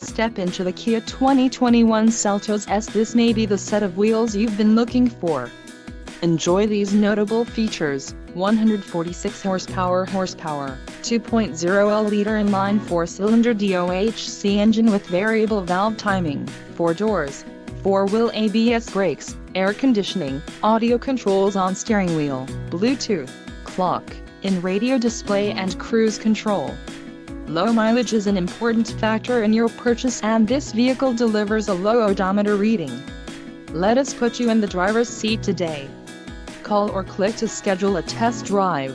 Step into the Kia 2021 Seltos S. This may be the set of wheels you've been looking for. Enjoy these notable features: 146 horsepower, 2.0L-liter inline 4-cylinder DOHC engine with variable valve timing, 4 doors, 4-wheel ABS brakes, air conditioning, audio controls on steering wheel, Bluetooth, clock-in radio display and cruise control. Low mileage is an important factor in your purchase, and this vehicle delivers a low odometer reading. Let us put you in the driver's seat today. Call or click to schedule a test drive.